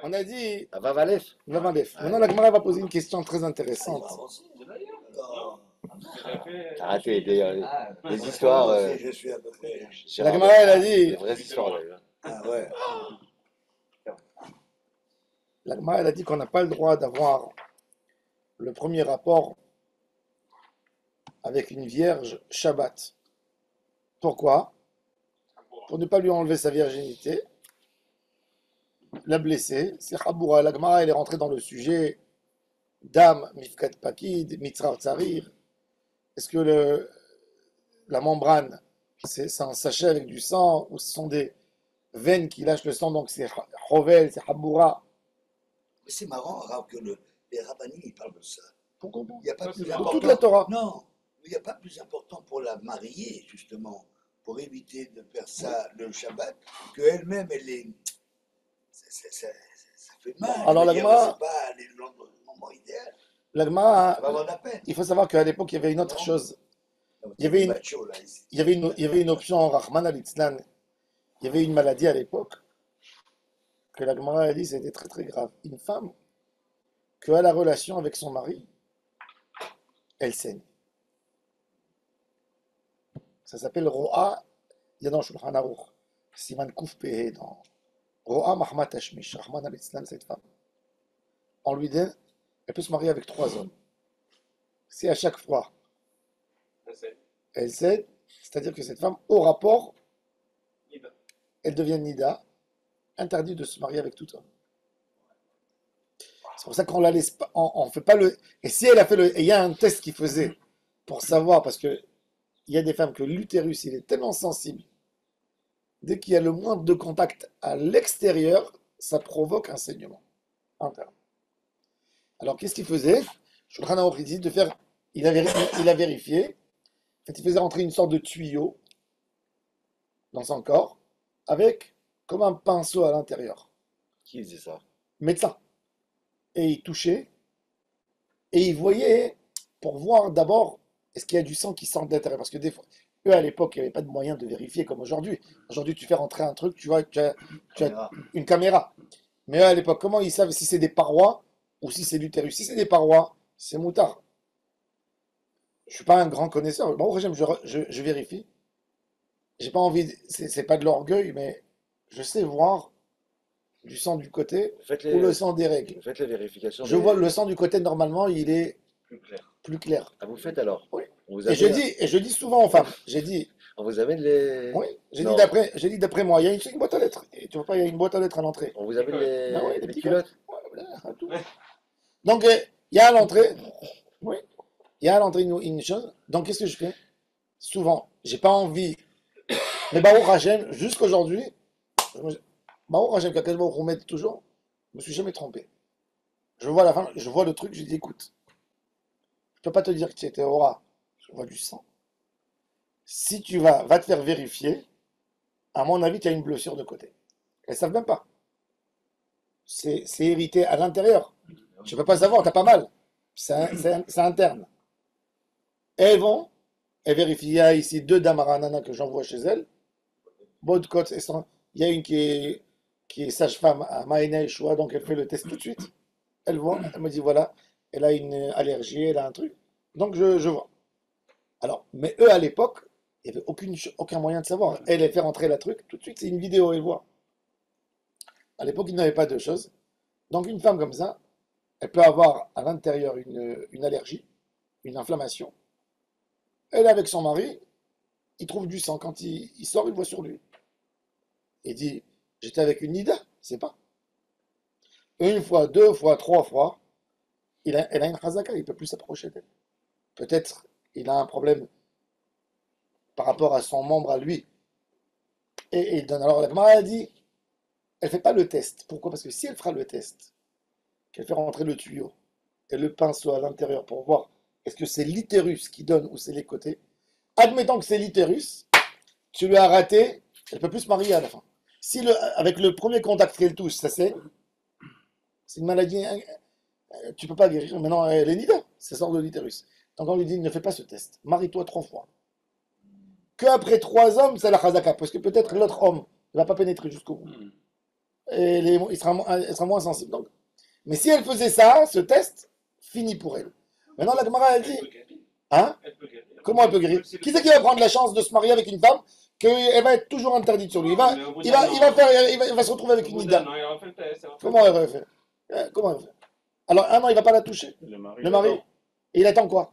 On a dit Vavalef. Vavalef. Maintenant, la Gemara va poser une question très intéressante. Arrêtez, des histoires. Je suis à peu près. La Gemara, elle a dit, Des vraies histoires, d'ailleurs. Ah ouais. la Gemara, elle a dit qu'on n'a pas le droit d'avoir le premier rapport avec une vierge Shabbat. Pourquoi? Pour ne pas lui enlever sa virginité, la blesser. C'est Chaboura. La Gemara, elle est rentrée dans le sujet Dam, Mifkat Pakid, Mitzrar Tsarir. Est-ce que la membrane, c'est un sachet avec du sang ou ce sont des veines qui lâchent le sang, donc c'est Chovel, c'est Haboura? Mais c'est marrant, Rav, que les rabbinim, ils parlent de ça. Pourquoi? Il n'y a pas plus De important. toute la Torah. Non, mais il n'y a pas plus important pour la mariée, justement, pour éviter de faire ça le Shabbat, qu'elle-même, elle est. Ça fait mal. Alors, la Gemara- C'est pas le moment idéal. La Gemara, Ça va avoir de la peine. il faut savoir qu'à l'époque, il y avait une autre chose. Il y avait une- Macho, là, ici. Il y avait une option en Rahman al-Itzlan. Il y avait une maladie à l'époque que la Gemara a dit c'était très très grave. Une femme qui a la relation avec son mari, elle saigne. Ça s'appelle Ro'a, il y a dans Shulchan Aruch, Siman Kouf Pehe, dans Ro'a Mahmat Hashmish, Rahman al-Itzlan, cette femme. On lui dit, elle peut se marier avec 3 hommes. Si à chaque fois elle cède, c'est-à-dire que cette femme, au rapport, elle devient Nida, interdit de se marier avec tout homme. C'est pour ça qu'on la laisse pas, on fait pas le. Et si elle a fait le. Et il y a un test qu'il faisait pour savoir, parce que il y a des femmes que l'utérus, il est tellement sensible, dès qu'il y a le moindre de contact à l'extérieur, ça provoque un saignement interne. Alors qu'est-ce qu'il faisait? Shulchan Aruch dit de faire. Il a vérifié. En fait, il faisait rentrer une sorte de tuyau dans son corps avec comme un pinceau à l'intérieur. Qui faisait ça? Médecin. Et il touchait et il voyait pour voir d'abord est-ce qu'il y a du sang qui sort de l'intérieur. Parce que des fois, eux à l'époque, il n'y avait pas de moyen de vérifier comme aujourd'hui. Aujourd'hui, tu fais rentrer un truc, tu vois, tu as une caméra. Mais eux à l'époque, comment ils savent si c'est des parois ou si c'est l'utérus? Si c'est des parois, c'est moutard. Je suis pas un grand connaisseur. Bon, je vérifie. J'ai pas envie, c'est pas de l'orgueil, mais je sais voir du sang du côté Faites ou le les, sang des règles. faites les vérifications. Je vois le sang du côté, normalement, il est plus clair. plus clair. Ah, vous faites alors? Oui. On vous Et je dis souvent aux femmes, j'ai dit, On vous amène les. oui, Non. j'ai dit d'après moi, il y a une boîte à lettres. Et tu vois pas, il y a une boîte à lettres à l'entrée. On vous amène les, Ah ouais, les les petits culottes? Ouais, voilà, tout. Donc, il y a à l'entrée, oui, il y a à l'entrée une chose. Donc, qu'est-ce que je fais? Souvent, j'ai pas envie. Mais Baruch Hashem, jusqu'aujourd'hui, Baruch Hashem, qu'Akadosh Baruch Hu m'aide toujours, je me suis jamais trompé. Je vois la fin, je vois le truc, je dis écoute, je peux pas te dire que tu étais aura, je vois du sang. Si tu va te faire vérifier, à mon avis, tu as une blessure de côté. Elles savent même pas. C'est hérité à l'intérieur. Tu peux pas savoir, t'as pas mal. C'est interne. Et elles vérifient. Il y a ici 2 dames Aranana que j'envoie chez elles. Bodkot, il y a une qui est sage-femme à Maïna Yeshua, donc elle fait le test tout de suite. Elle voit, elle me dit voilà, elle a une allergie, elle a un truc. Donc je vois. Alors, mais eux à l'époque, il n'y avait aucun moyen de savoir. Elle fait rentrer la truc, tout de suite c'est une vidéo, elle voit. À l'époque, il n'y avait pas de choses. Donc une femme comme ça, elle peut avoir à l'intérieur une allergie, une inflammation. Elle est avec son mari, il trouve du sang. Quand il sort, il voit sur lui. Il dit, j'étais avec une Nida, c'est pas. Une fois, 2 fois, 3 fois, elle a une chazaka, il ne peut plus s'approcher d'elle. Peut-être il a un problème par rapport à son membre à lui. Alors la Gemara a dit, elle ne fait pas le test. Pourquoi? Parce que si elle fera le test, qu'elle fait rentrer le tuyau et le pinceau à l'intérieur pour voir est-ce que c'est l'utérus qui donne ou c'est les côtés, admettons que c'est l'utérus, tu lui as raté, elle ne peut plus se marier à la fin. Si avec le premier contact qu'elle touche, ça c'est une maladie, tu ne peux pas guérir. Maintenant, elle est nida, ça sort de l'utérus. Donc on lui dit, ne fais pas ce test, marie-toi 3 fois. Que après 3 hommes, c'est la chazaka, parce que peut-être l'autre homme ne va pas pénétrer jusqu'au bout. elle sera moins sensible. Donc, mais si elle faisait ça, ce test, fini pour elle. Maintenant, la Gemara, elle dit, hein? Comment elle peut guérir? Qui c'est qui va prendre la chance de se marier avec une femme qu'elle va être toujours interdite sur lui? Il va se retrouver avec une nida. Comment elle va faire? Comment elle va faire? Alors, un an, il ne va pas la toucher. Le mari. Et il attend quoi?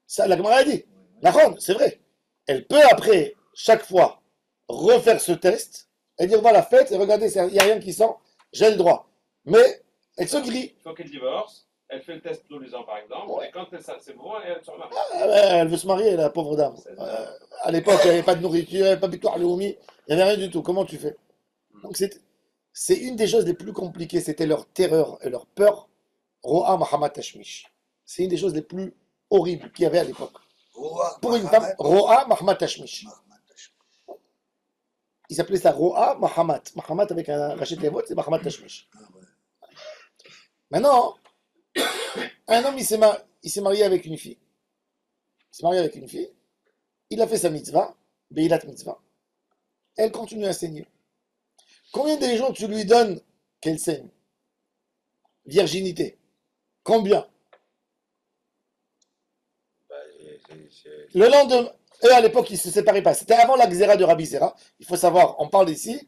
Ça, la Gemara a dit. D'accord, c'est vrai. Elle peut après, chaque fois, refaire ce test et dire voilà, faites, et regardez, il n'y a rien qui sort, j'ai le droit. Mais elle se grille. Il faut qu'elle divorce, elle fait le test tous les ans par exemple, Ouais. et quand c'est bon, elle se remarie. Elle veut se marier, la pauvre dame. À l'époque, il n'y avait pas de nourriture, il n'y avait pas de victoire Léoumi, il n'y avait rien du tout. Comment tu fais? Donc c'est une des choses les plus compliquées, c'était leur terreur et leur peur. Ro'a Mahamat Tashmish. C'est une des choses les plus horribles qu'il y avait à l'époque. Pour une femme, Ro'a Mahamat Tashmish. Il s'appelait ça Ro'a Mahamat. Mahamat avec un rachet de votes, c'est Mahamat Tashmish. Maintenant, un homme, il s'est marié avec une fille. Il s'est marié avec une fille. Il a fait sa mitzvah, Beilat mitzvah. Elle continue à saigner. Combien de jours tu lui donnes qu'elle saigne? Virginité. Combien? Le lendemain, eux à l'époque ils ne se séparaient pas. C'était avant la xéra de Rabbi Zera. Il faut savoir, on parle ici,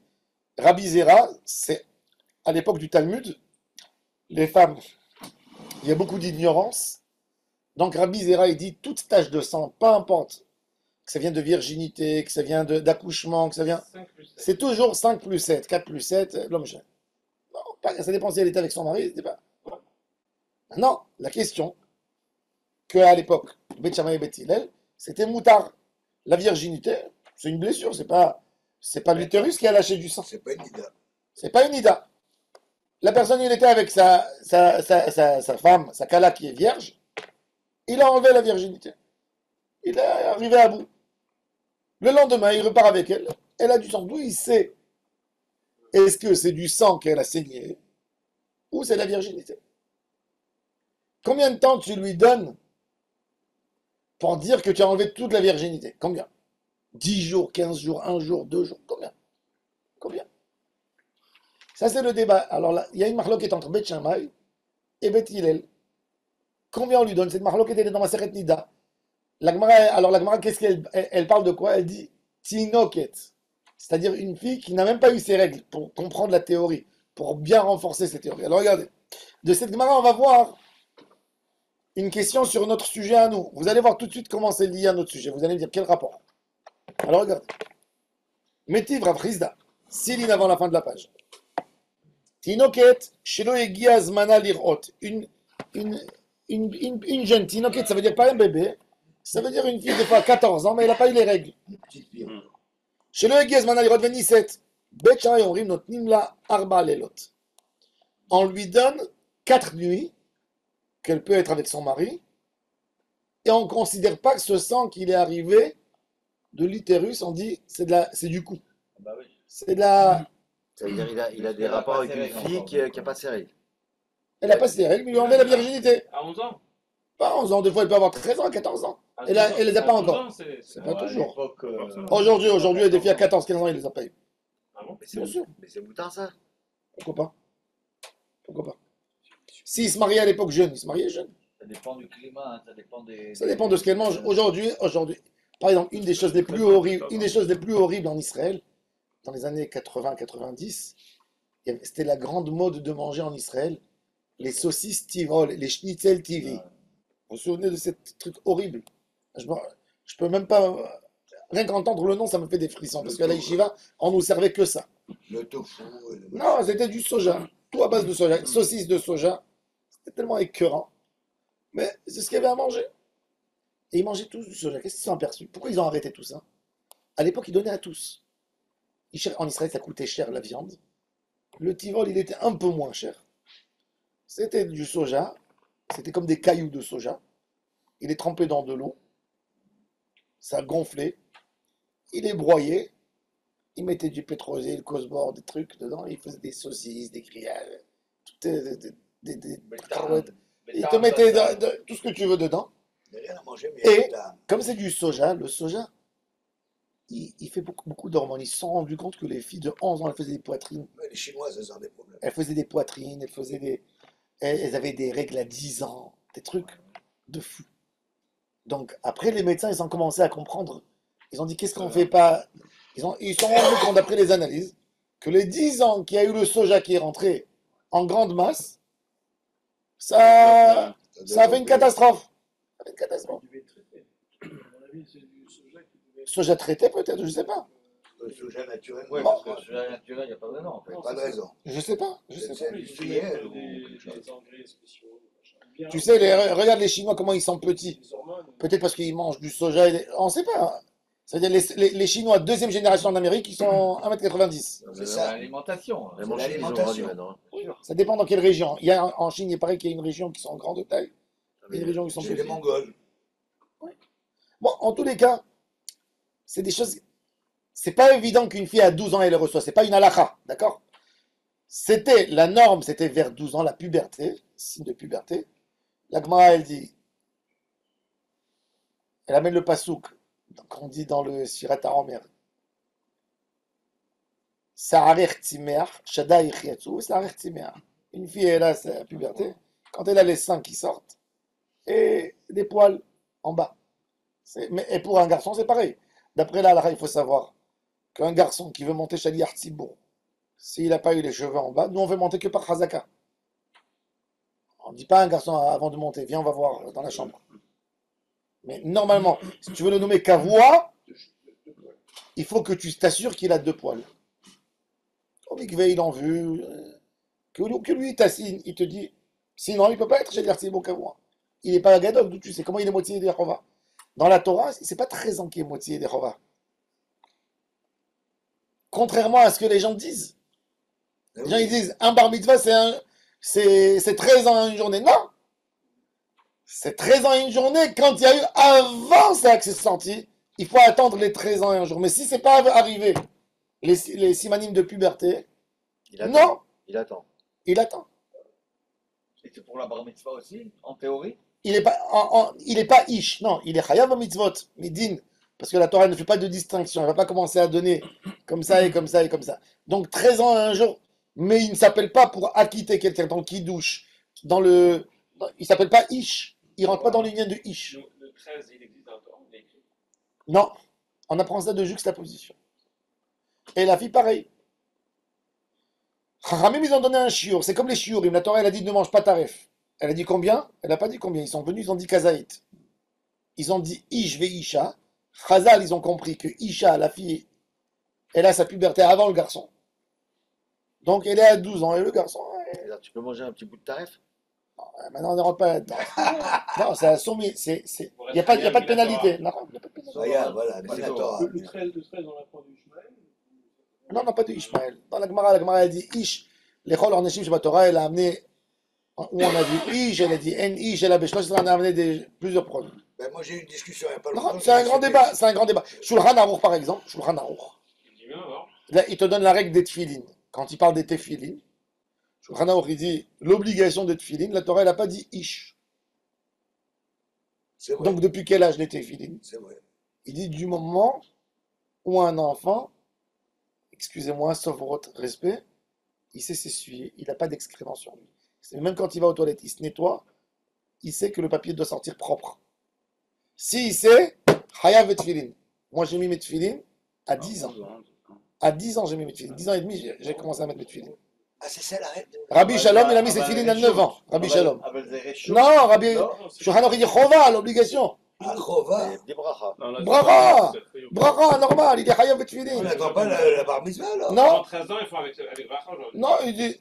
Rabbi Zera, c'est à l'époque du Talmud, les femmes, il y a beaucoup d'ignorance. Donc Rabbi Zera, il dit toute tache de sang, peu importe, que ça vient de virginité, que ça vient d'accouchement, que ça vient. 5 plus 7. C'est toujours 5 plus 7, 4 plus 7, l'homme jeune. Non, ça dépend si elle était avec son mari, c'était pas. Maintenant, la question, qu'à l'époque, Beth Shammai et Beth Hillel, c'était moutard. La virginité, c'est une blessure, c'est pas l'utérus qui a lâché du sang. C'est pas une idée. C'est pas une ida. La personne, il était avec sa femme, sa kala qui est vierge, il a enlevé la virginité. Il est arrivé à bout. Le lendemain, il repart avec elle. Elle a du sang. D'où il sait? Est-ce que c'est du sang qu'elle a saigné ou c'est la virginité? Combien de temps tu lui donnes pour dire que tu as enlevé toute la virginité? Combien? 10 jours, 15 jours, 1 jour, 2 jours. Combien? Ça, c'est le débat. Alors là, il y a une marloquette entre Beth Shammai et Beth Hillel. Combien on lui donne? Cette marloquette, elle est dans ma Maseret Nida. La Gemara, qu'est-ce qu'elle parle de quoi? Elle dit Tinoket. C'est-à-dire une fille qui n'a même pas eu ses règles pour comprendre la théorie, pour bien renforcer cette théorie. Alors regardez, de cette Gemara, on va voir une question sur notre sujet à nous. Vous allez voir tout de suite comment c'est lié à notre sujet. Vous allez me dire quel rapport. Alors regardez. Métiv Rav Chizda, Céline avant la fin de la page. Tinoket, Shelo Egia Zmana Lirot. Une jeune Tinoket, ça veut dire pas un bébé. Ça veut dire une fille de fois 14 ans, mais elle n'a pas eu les règles. Petite fille. Shelo Egia Zmana Lirot Venisset. Bet Shammai Omrim Notnim La Arba Lelot. On lui donne 4 nuits qu'elle peut être avec son mari, et on ne considère pas que ce sang qu'il est arrivé de l'utérus, on dit c'est du coup. Bah oui. C'est de la. Ça veut dire il a des rapports avec une fille qui n'a pas ses règles. Elle n'a pas ses règles, mais lui enlève la virginité. À 11 ans. Pas 11 ans, des fois elle peut avoir 13 ans, 14 ans. À Elle 12 ans. les a pas À 12 encore. ans, c'est Pas toujours. forcément. Aujourd'hui, des filles à 14, 15 ans, il les a pas eu. Ah bon? Bien sûr. Mais c'est moutard ça. Pourquoi pas? S'il se mariait à l'époque jeune, il se mariait jeune. Ça dépend du climat, hein, ça dépend des. Ça dépend de ce qu'elle mange. Aujourd'hui, par exemple, une des choses les plus horribles en Israël, dans les années 80-90, c'était la grande mode de manger en Israël, les saucisses Tirol, les schnitzel TV. Vous vous souvenez de ce truc horrible? Je peux même pas. Rien qu'entendre le nom, ça me fait des frissons. Parce qu'à la Yeshiva, on nous servait que ça. Le tofu. Non, c'était du soja. Tout à base de soja. Saucisses de soja. C'était tellement écœurant. Mais c'est ce qu'il y avait à manger. Et ils mangeaient tous du soja. Qu'est-ce qu'ils sont aperçus? Pourquoi ils ont arrêté tout ça? À l'époque, ils donnaient à tous. En Israël, ça coûtait cher la viande. Le tivol, il était un peu moins cher. C'était du soja. C'était comme des cailloux de soja. Il est trempé dans de l'eau. Ça gonflait. Il est broyé. Il mettait du pétrosier, le cosbord, des trucs dedans. Il faisait des saucisses, des grillades, des carottes. Il te mettait tout ce que tu veux dedans. Il n'y a rien à manger, mais Et il y a comme c'est du soja, le soja, il fait beaucoup d'hormones. Ils se sont rendus compte que les filles de 11 ans, elles faisaient des poitrines. Mais les Chinoises, elles ont des problèmes. Elles faisaient des poitrines, elles avaient des règles à 10 ans, des trucs de fou. Donc après, les médecins, ils ont commencé à comprendre. Ils ont dit, qu'est-ce qu'on fait pas? Ils se sont rendus compte, d'après les analyses, que les 10 ans qu'il y a eu le soja qui est rentré en grande masse, ça a fait une catastrophe. Ça a fait une catastrophe. Soja traité peut-être, je sais pas. Le soja naturel, Oui, Bon. parce que sur la naturelle, il n'y a pas de raison, en fait. pas de raison. Je sais pas. C'est industriel ou quelque chose. Des engrais spéciaux. machin. Tu sais, regarde les Chinois, comment ils sont petits. Des hormones. Peut-être parce qu'ils mangent du soja. On ne sait pas. C'est-à-dire les Chinois, deuxième génération en Amérique, ils sont 1,90 m. C'est ça. L'alimentation. Même en C'est Chine, ils ont l'alimentation. vendu maintenant. Ça dépend dans quelle région. Il y a, en Chine, il paraît qu'il y a une région qui sont en grande taille. Et une région qui sont C'est les petites. Mongols. Bon, en tous les cas, c'est des choses. C'est pas évident qu'une fille à 12 ans elle le reçoit. C'est pas une halakha, d'accord? C'était la norme, c'était vers 12 ans, la puberté, signe de puberté. La Gemara, elle dit, elle amène le pasouk, qu'on dit dans le Sirat HaOmer. Sa'arer timer, shada yichiatsu, sa'arer timer. Une fille, elle a sa puberté, quand elle a les seins qui sortent, et des poils en bas. Et pour un garçon, c'est pareil. D'après la halakha, il faut savoir qu'un garçon qui veut monter Shali Artibourg, s'il n'a pas eu les cheveux en bas, nous on veut monter que par Chazaka. On ne dit pas à un garçon avant de monter, viens, on va voir dans la chambre. Mais normalement, si tu veux le nommer Kavoua, il faut que tu t'assures qu'il a 2 poils. Au mikvé, il en veut. Que lui, il te dit, sinon il ne peut pas être Shali Artibourg Kavoua. Il n'est pas à Gadol, d'où tu sais comment il est moitié des Chova. Dans la Torah, c'est pas 13 ans qu'il est moitié des Chova. Contrairement à ce que les gens disent. Les gens ils disent un bar mitzvah c'est 13 ans une journée. Non! C'est 13 ans une journée quand il y a eu avant ça que c'est sorti. Il faut attendre les 13 ans et un jour. Mais si c'est pas arrivé, les simanimes de puberté, Il attend. non, Il attend. il attend. Et c'est pour la bar mitzvah aussi, en théorie? Il est pas ish, non, il est chayav mitzvot, midin. Parce que la Torah ne fait pas de distinction. Elle ne va pas commencer à donner comme ça et comme ça et comme ça. Donc 13 ans un jour. Mais il ne s'appelle pas pour acquitter quelqu'un dans qui douche. Il ne s'appelle pas Ish. Il ne rentre pas dans l'union de Ish. Le 13, il existe dans le Torah, il est écrit. Non. On apprend ça de juxtaposition. Et la fille, pareil. Chachamim, ils ont donné un shiur. C'est comme les shiurim. La Torah, elle a dit ne mange pas taref. Elle a dit combien? Elle n'a pas dit combien. Ils sont venus, ils ont dit kazaït. Ils ont dit Ish ve Isha. Chazal, ils ont compris que Isha, la fille, elle a sa puberté avant le garçon. Donc elle est à 12 ans et le garçon, C'est-à-dire, tu peux manger un petit bout de taref? maintenant on ne rentre pas là-dedans. Non, c'est assommé. Il n'y a pas de pénalité. Non, il n'y a pas de pénalité. Regarde, voilà, c'est la Torah. Le 13, on apprend du Ishmael. Non, non, pas de Ishmael. Dans la Gemara, elle dit Ish. L'école en Eshim Shabbat Torah, elle a amené, où on a vu Ish, elle a dit En Ish, elle a Beshlosh, elle a amené plusieurs produits. Ben, moi j'ai eu une discussion il n'y a pas Non, longtemps. c'est un grand débat. C'est un grand débat. Shulchan Aruch, par exemple. Shulchan Aruch. Il dit bien alors. Là, il te donne la règle des tefilines. Quand il parle des tefilines, Shulchan Aruch, il dit l'obligation des tefilines. La Torah, elle n'a pas dit Ish. C'est vrai. Donc, depuis quel âge les tefilines? C'est vrai. Il dit du moment où un enfant, excusez-moi, sauf votre respect, il sait s'essuyer, il n'a pas d'excréments sur lui. Même quand il va aux toilettes, il se nettoie, il sait que le papier doit sortir propre. S'il sait, Hayav et tefilin. Moi j'ai mis mes tefilin à 10 ans. À 10 ans j'ai mis mes tefilin. 10 ans et demi j'ai commencé à mettre mes tefilin. Ah, c'est ça l'arrête. Rabbi Shalom, il a mis ses tefilin à 9 ans. Rabbi Shalom. Non, Rabbi Shulchan Aruch, il dit Chova, l'obligation. Ah, Chova. Des bracha. Bracha, Bracha, normal, il est Hayav et On tefilin. n'attend pas la bar mitzvah alors. Non, Avant 13 ans, il faut avec Bracha aujourd'hui. non, il dit.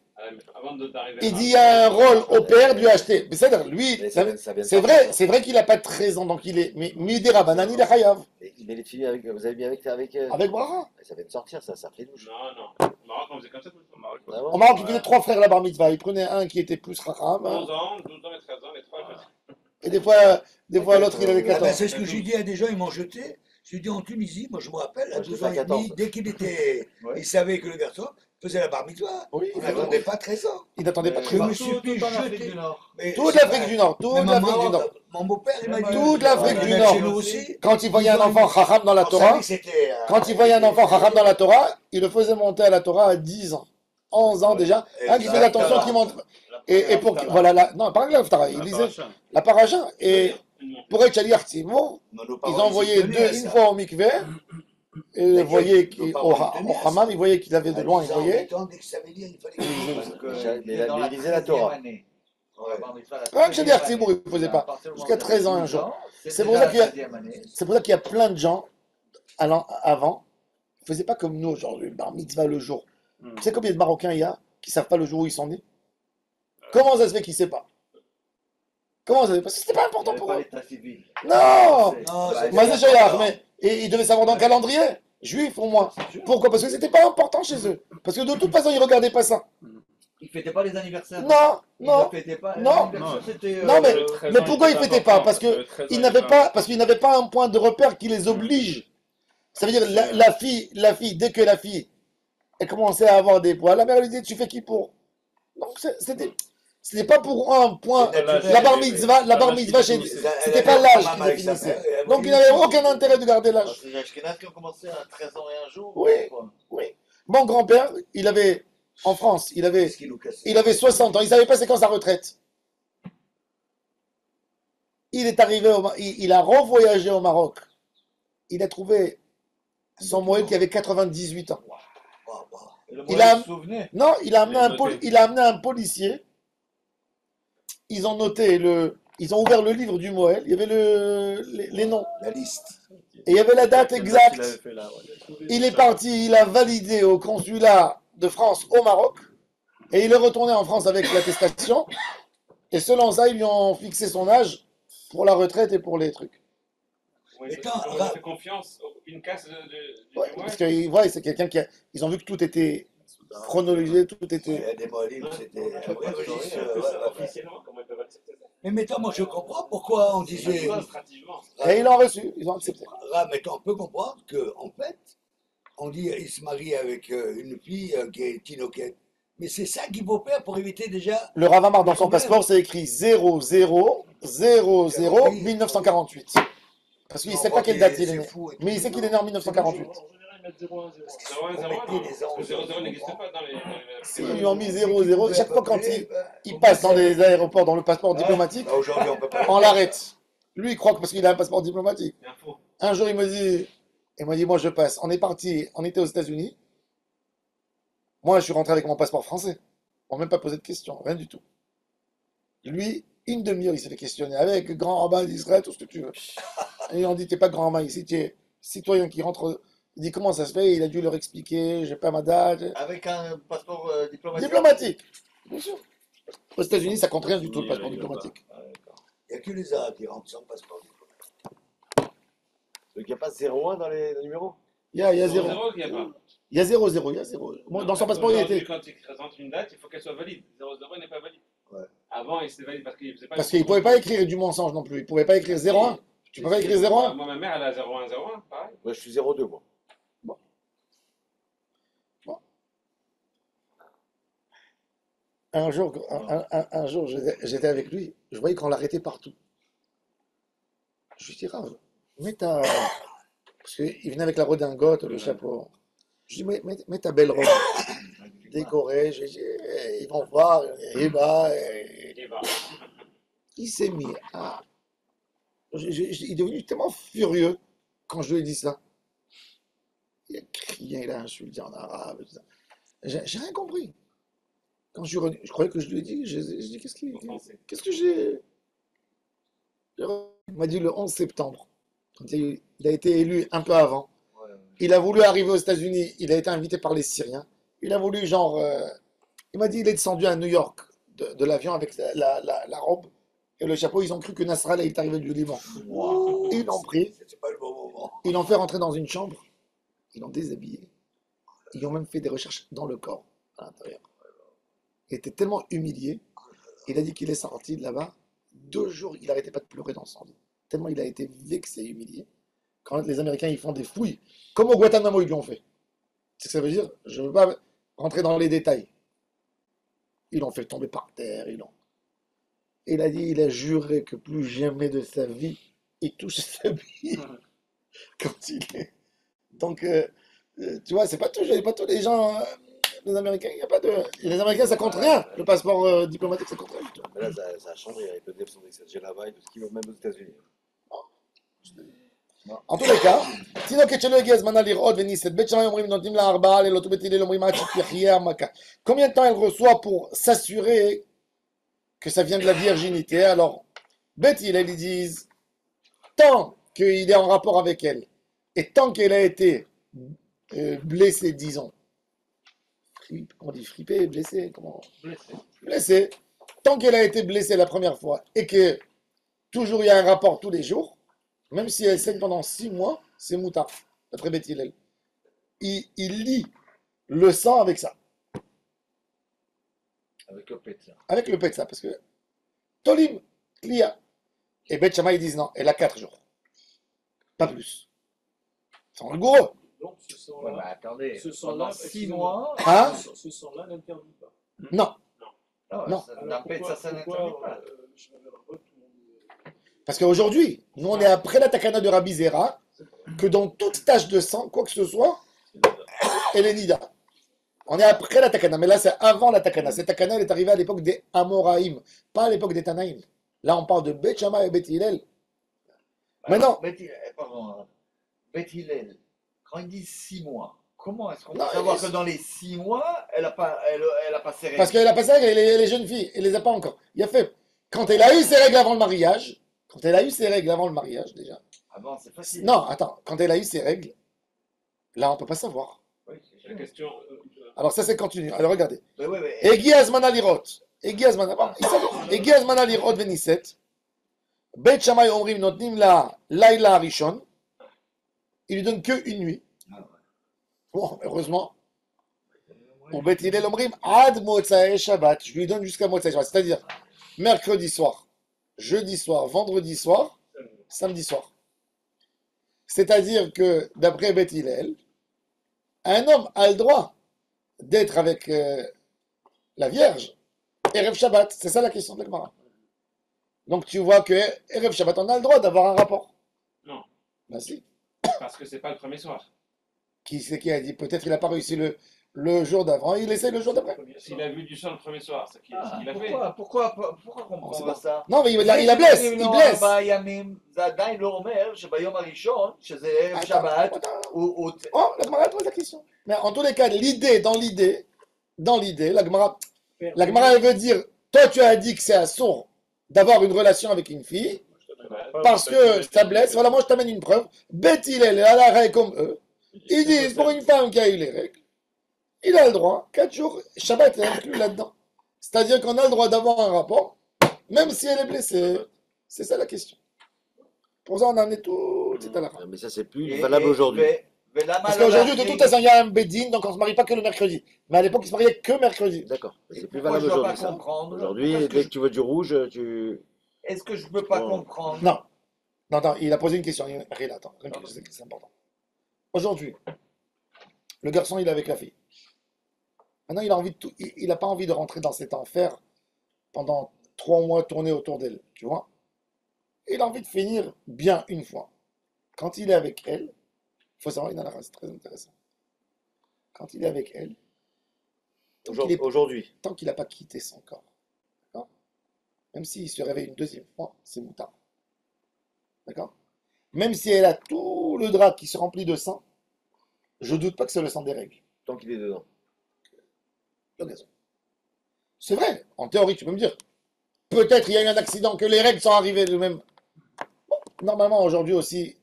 Avant d'arriver Il dit il y a un rôle au père de lui acheter. Mais c'est-à-dire, lui, Mais ça vient de c'est vrai qu'il n'a pas 13 ans, donc il est. Mais Midera Banani, il est Hayav. Il met les filles avec. Vous avez mis avec. Avec Bracha. Ça vient de sortir, ça fait douche. Non, non. Au Maroc, on faisait comme ça tout le temps. Au Maroc, Ah bon Au Maroc, il faisait 3 frères la bar mitzvah. Il prenait un qui était plus Chacham. 11 ans, 12 ans et 13 ans, les 3 faisaient. Et des fois l'autre, il avait Ah ben, 14. c'est ce que j'ai dit à des gens, ils m'ont jeté. J'ai dit en Tunisie, moi je me rappelle, à Moi, je l'ai 12 fait ans à et demi, 14. dès qu'il était. Ouais. Il savait que le garçon, faisait la bar mitzvah. Oui, Il n'attendait pas 13 ans. il n'attendait pas Je très me longtemps. suis Tout en Afrique jeté. du Nord. Mais Toute c'est l'Afrique vrai. du Nord, toute Même l'Afrique du Maroc, Nord. mon beau-père, il m'a dit. Toute l'Afrique du même Nord. chez nous aussi. Quand il voyait un enfant chacham dans la En Torah, Serbie, c'était, quand il voyait un enfant chacham dans la Torah, il le faisait monter à la Torah à 10 ans, 11 ans déjà. Hein, il faisait attention qu'il monte. Et pour voilà, non, pas la Haftara, il lisait la paracha. Et pour être Shaliach Tzimur, ils ont envoyé une fois au mikveh, et ils voyaient au hammam, ils voyaient qu'il avait de loin, ils voyaient. Dès que ça veut dire, il fallait Ils disaient, Parce que Mais il est dans il lisait la 13e Torah. année. Ouais. Pas que Shaliach Tzimur, il ne faisait pas. Jusqu'à 13 ans un jour. C'est pour ça qu'il y a- C'est pour ça qu'il y a plein de gens, avant, ne faisaient pas comme nous aujourd'hui, le bar mitzvah le jour. Tu sais combien de Marocains il y a qui ne savent pas le jour où ils sont nés? Comment ça se fait qu'ils ne savent pas? Comment ça se fait? Parce que c'était pas important pour eux. l'état civil. Non! Non, c'est Moi, c'est Shayach, mais et ils devaient savoir dans le calendrier, juif au moins. Pourquoi? Parce que c'était pas important chez eux. Parce que de toute façon, ils regardaient pas ça. Ils fêtaient pas les anniversaires. Non, Ils non. ne fêtaient pas. Non. L'anniversaire, c'était, Non, mais- Le 13 mais ans, pourquoi il ils était fêtaient pas? important. Parce que Le 13 ans, Ils il n'avaient était pas, parce qu'ils n'avaient pas un point de repère qui les oblige. Ça veut dire la fille, dès que la fille, elle commençait à avoir des poils, la mère lui disait, tu fais qui pour? Donc c'était pas pour un point. La bar mitzvah, c'était pas l'âge qui définissait. Donc il n'avait aucun intérêt de garder Alors, l'âge. c'est les Ashkénazes qui ont commencé à 13 ans et un jour. Oui. quoi. Oui. Mon grand-père, en France, il avait ce qui nous cassait. 60 ans, il savait pas c'est quand sa retraite. Il est arrivé, il a revoyagé au Maroc. Il a trouvé son Moël qui avait 98 ans. Bah, bah. Et le Il moyen a- de se souvenir. Non, il a amené Il est noté. il a amené un policier. Ils ont noté ils ont ouvert le livre du Moël. Il y avait les noms. La liste. Et il y avait la date exacte. Il est parti, il a validé au consulat de France au Maroc. Et il est retourné en France avec l'attestation. Et selon ça, ils lui ont fixé son âge pour la retraite et pour les trucs. Oui, Mais parce attends, qu'on a fait confiance, une casse du Ouais, mois. parce que ouais, c'est quelqu'un ils ont vu que tout était chronologisé, tout Il y était. a des mots libres, c'était un vrai registre. Officiellement, comment ils peuvent accepter ça? Mais maintenant, moi je comprends pourquoi on disait. Administrativement. Et ils l'ont reçu, ils ont accepté. Maintenant, on peut comprendre qu'en fait, on dit il se marie avec une fille qui est tinoquette. Mais c'est ça qu'il faut faire pour éviter déjà. Le Ravamar dans son passeport, c'est écrit 0000 1948. Parce qu'il ne sait pas quelle date il est né. Mais il sait qu'il est né en 1948. En général, ils mettent 0 1 0. 0 n'existe pas dans les. Ils lui ont mis 00. Chaque fois quand il passe dans les aéroports, dans le passeport diplomatique, Bah, aujourd'hui, on peut pas. on l'arrête. Lui, il croit que parce qu'il a un passeport diplomatique. C'est un faux. Un jour, il m'a dit, moi je passe. On est parti, on était aux États-Unis. Moi, je suis rentré avec mon passeport français. On m'a même pas posé de questions, rien du tout. Lui, une demi-heure, il s'est fait questionner avec grand rabbin d'Israël, tout ce que tu veux. Et on dit, t'es pas grand rabbin ici, tu es citoyen qui rentre. Il dit, comment ça se fait? Il a dû leur expliquer, j'ai pas ma date. Avec un passeport diplomatique. Diplomatique, bien sûr. Aux États-Unis, ça compte rien du tout, le passeport diplomatique. Il n'y a que les Arabes qui rentrent sans passeport diplomatique. Donc il n'y a pas 0,1 dans les numéros? Il y a 0. 0, il n'y a pas. Il y a 0, 0, il y a 0. Moi, dans son passeport, il Aujourd'hui, était. quand il présente une date, il faut qu'elle soit valide. 0 n'est pas valide. Ouais. Avant, il s'était valide parce qu'il faisait pas. Parce qu'il ne pouvait pas écrire du mensonge non plus. Il ne pouvait pas écrire 0,1. Tu peux pas écrire 0,1. Moi, ma mère, elle a 0,1, 0,1, pareil. Moi, je suis 0,2, moi. Un jour, j'étais avec lui. Je voyais qu'on l'arrêtait partout. Je lui dis, Rav, mets ta. Parce qu'il venait avec la redingote, le chapeau. Je lui dis, mets ta belle robe décorée. Je lui dis, ils vont voir. Et bah, Il va. il s'est mis à. Il est devenu tellement furieux quand je lui ai dit ça. Il a crié, il a insulté en arabe. Tout ça. J'ai rien compris. Quand je croyais que je lui ai dit, j'ai dit, qu'est-ce que j'ai. Il m'a dit le 11 septembre. Il a été élu un peu avant. Il a voulu arriver aux États-Unis. Il a été invité par les Syriens. Il a voulu, genre. Il m'a dit il est descendu à New York de l'avion avec la robe et le chapeau. Ils ont cru que Nasrallah est arrivé du Liban. Wow. Ils l'ont pris. C'est pas le bon moment. Ils l'ont fait rentrer dans une chambre. Ils l'ont déshabillé. Ils ont même fait des recherches dans le corps, à l'intérieur. Il était tellement humilié. Il a dit qu'il est sorti de là-bas. 2 jours, il n'arrêtait pas de pleurer dans son lit. Tellement il a été vexé et humilié. Quand les Américains ils font des fouilles, comme au Guantanamo ils lui ont fait. C'est ce que ça veut dire. Je veux pas. rentrer dans les détails. Ils l'ont fait tomber par terre. Il a dit, il a juré que plus jamais de sa vie, il touche sa vie quand il est. Donc, tu vois, c'est pas pas tous les gens, les Américains, il y a pas de. Les Américains, ça compte rien. Le passeport diplomatique, ça compte rien du tout. Mais là, ça a changé avec le développement de Geneva et tout ce qui va même aux États-Unis. En tous les cas, תינוקת שלא הגיע זמנה לראות ונישאת, בית שמאי אומרים נותנים לה 4 לילות ובית הלל אומרים עד שתחיה המכה. Combien de temps elle reçoit pour s'assurer que ça vient de la virginité? Alors, Beth Hillel, ils disent, tant qu'il est en rapport avec elle, et tant qu'elle a été blessée, disons, on dit frippée, blessée, comment? Blessé. Blessée, tant qu'elle a été blessée la première fois, et que toujours il y a un rapport tous les jours, même si elle saigne pendant 6 mois, c'est moutard, d'après Beth Hillel. Il lie le sang avec ça, Avec le pétien. avec le Petsa, parce que Tolim, Klia, et Beth Shammai, ils disent non, elle a 4 jours, pas plus. C'est rigoureux. Donc ce Ouais, mais sang-là, attendez, ce pendant sang-là, 6 mois. Hein? ce sang-là n'interdit pas. Non, Non, Non. la pétsa, ça n'interdit pas. Je n'avais pas tout le monde. parce qu'aujourd'hui, nous on est après la takana de Rabbi Zera, que dans toute tache de sang, quoi que ce soit, elle est nida. On est après la takana, mais là c'est avant la takana. Cette takana elle est arrivée à l'époque des Amoraïm, pas à l'époque des Tanaïm. Là on parle de Beth Shammai et Beth Hillel. Maintenant, Pardon, Beth Hillel, quand ils disent 6 mois, comment est-ce qu'on Non, peut savoir ils- que dans les 6 mois, elle a pas ses règles? parce qu'elle a passé les jeunes filles, elle les a pas encore. Il a fait, quand elle a eu ses règles avant le mariage, déjà. Avant, c'est facile. Non, attends, quand elle a eu ses règles, là on peut pas savoir. Oui, c'est La sûr. question. Alors ça c'est continu. Alors regardez. Mais oui, mais הגיע הזמן לראות, הגיע הזמן לראות ונישאת, בית שמאי אומרים נותנים לה לילה הראשון, il lui donne que une nuit. Bon, heureusement. Pour בית הלל אומרים עד מוצאי שבת, je lui donne jusqu'à מוצאי שבת, c'est-à-dire mercredi soir, jeudi soir, vendredi soir, samedi soir. C'est-à-dire que d'après Beth Hillel, un homme a le droit d'être avec la Vierge, Erev Shabbat, c'est ça la question de l'Agmara. Donc tu vois que Erev Shabbat, on a le droit d'avoir un rapport. Non, Ben si. parce que c'est pas le premier soir. Qui c'est qui a dit? Peut-être il n'a pas réussi le jour d'avant, il essaie le jour d'après. S'il a vu du sang le premier soir, c'est ce qu'il a fait. pourquoi On sait comprendre pas. ça? Non, mais il blesse, il blesse. זה עדיין לא אומר שביום הראשון, שזה ערב Attends, שבת, attends. הוא... Oh, la Gemara pose la question. Mais en tous les cas, dans l'idée, la Gemara elle veut dire, toi tu as dit que c'est assourd d'avoir une relation avec une fille, parce que ça blesse, voilà, moi je t'amène une preuve. Beth Hillel est à l'arrêt comme eux. Ils disent, pour une femme qui a eu les règles, il a le droit, 4 jours, Shabbat est inclus là-dedans. C'est-à-dire qu'on a le droit d'avoir un rapport, même si elle est blessée. C'est ça la question. Pour ça, on en est tout à la fin. Mais ça, c'est plus valable aujourd'hui. Parce qu'aujourd'hui, de toute façon, il y a un Bédine, donc on ne se marie pas que le mercredi. Mais à l'époque, ils se mariaient que mercredi. D'accord. C'est plus Pourquoi valable je dois pas aujourd'hui. ça. comprendre? Aujourd'hui, Parce que dès que tu vois du rouge, tu. Est-ce que je peux pas Oh. comprendre? Non. Non, il a posé une question. Rien, attends. C'est important. Aujourd'hui, le garçon, il est avec la fille. Maintenant, il a envie de tout. Il n'a pas envie de rentrer dans cet enfer pendant 3 mois tourner autour d'elle. Tu vois? Il a envie de finir bien une fois. Quand il est avec elle, il faut savoir, c'est très intéressant. Quand il est avec elle, Aujourd'hui. tant qu'il n'a pas quitté son corps, d'accord? Même s'il se réveille une deuxième fois, c'est moutard. D'accord? Même si elle a tout le drap qui se remplit de sang, je doute pas que c'est le sang des règles. Tant qu'il est dedans. Le gazon. C'est vrai, en théorie, tu peux me dire. Peut-être il y a eu un accident, que les règles sont arrivées de même. Bon, normalement, aujourd'hui aussi,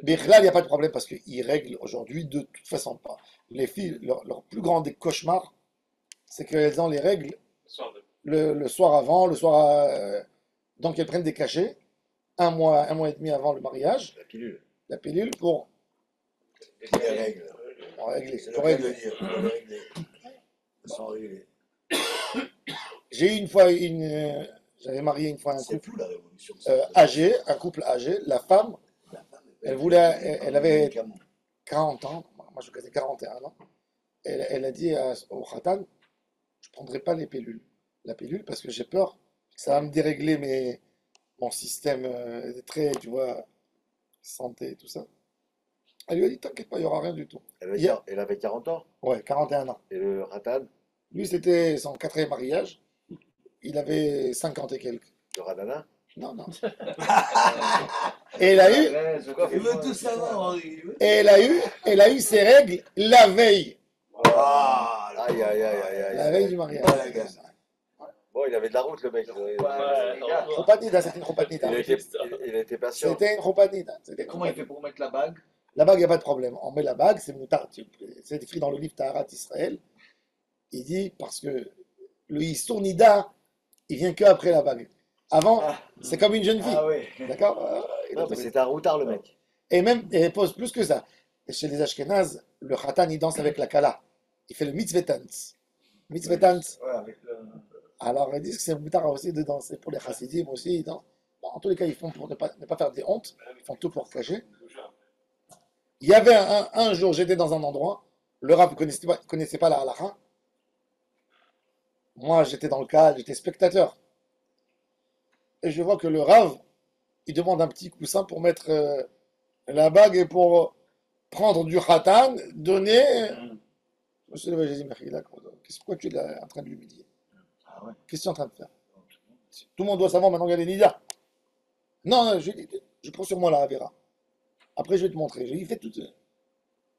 Bichlal, il n'y a pas de problème parce qu'ils règlent aujourd'hui de toute façon pas. Les filles, leur plus grand des cauchemars, c'est qu'elles ont les règles Soir de- le soir avant, le soir. Donc elles prennent des cachets, un mois et demi avant le mariage, La pilule. la pilule pour Les règles. régler. C'est pour le cas de régler. dire. Pour les régler. Elles sont réglées. J'ai eu une fois j'avais marié une fois un C'est couple fou la révolution. âgé, un couple âgé. La femme, elle avait 40 ans, moi je faisais 41 ans. elle a dit au Khatan, je ne prendrai pas la pilule, parce que j'ai peur que ça va me dérégler mon système très, tu vois, santé et tout ça. Elle lui a dit, t'inquiète pas, il n'y aura rien du tout. Elle avait 40 ans. Ouais, 41 ans. Et le Ratan, Lui, c'était son quatrième mariage. Il avait 50 et quelques. le Radana. Non, non. Et elle a eu, Il veut tout savoir, Henri. et elle a eu ses règles la veille. Ah, là. Aïe, aïe, aïe, aïe, aïe. La veille du mariage. Voilà, gars. Bon, il avait de la route, le mec. Choupatnida, c'était une choupatnida. Il était patient. C'était une choupatnida. Comment il fait pour mettre la bague? La bague, il n'y a pas de problème. On met la bague, c'est écrit dans le livre Taharat Israël. Il dit, parce que le Issour Nida, il vient que après la bague. Avant, c'est comme une jeune fille. Ah oui. D'accord? Il a Non, mais trouvé. c'était un routard, le mec. Et même, et elle pose plus que ça. Et chez les Ashkénazes, le Khatan, il danse avec la Kala. Il fait le mitzvetanz. Mitzvetanz. Ouais, avec le... Alors, ils disent que c'est mutara aussi de danser. Pour les chassidim aussi, ils dansent. Bon, en tous les cas, ils font pour ne pas faire des hontes. Ils font tout pour cacher. Il y avait un jour, j'étais dans un endroit, le Rav ne connaissait pas la halakha. Moi, j'étais dans le cadre, j'étais spectateur. Et je vois que le Rav, il demande un petit coussin pour mettre la bague et pour prendre du khatan, donner. Je me suis levé, j'ai dit, Mechila, pourquoi tu es là, en train de l'humilier? Ah ouais. Qu'est-ce que tu es en train de faire? Tout le monde doit savoir maintenant qu'il y a des nidas. Non, non, je prends sur moi la Avera. Après, je vais te montrer. J'ai dit, fais tout.